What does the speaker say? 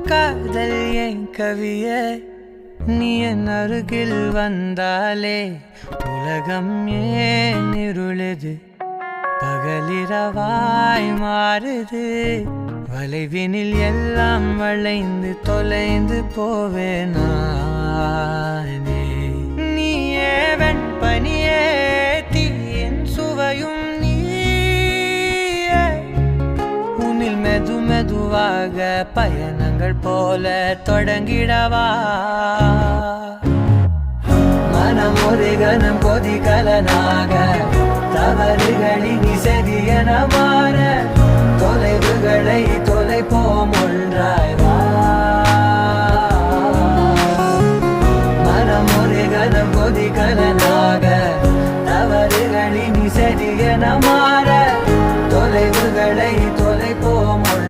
காதல் என் கவியே நீ என் அருகில் வந்தாலே உலகம் ஏன் இருளுது பகலிரவாய் மாறுது வளைவினில் எல்லாம் வளைந்து தொலைந்து போவேனே நீயே வெண்பனியே தீயின் சுவையும் நீயே உன்னில் மெதுவாக பயணங்கள் போல தொடங்கிடவா மனம் ஒரு கணம் கொதிகலனாக தவறுகளின் இசையன மாற தொலைவுகளை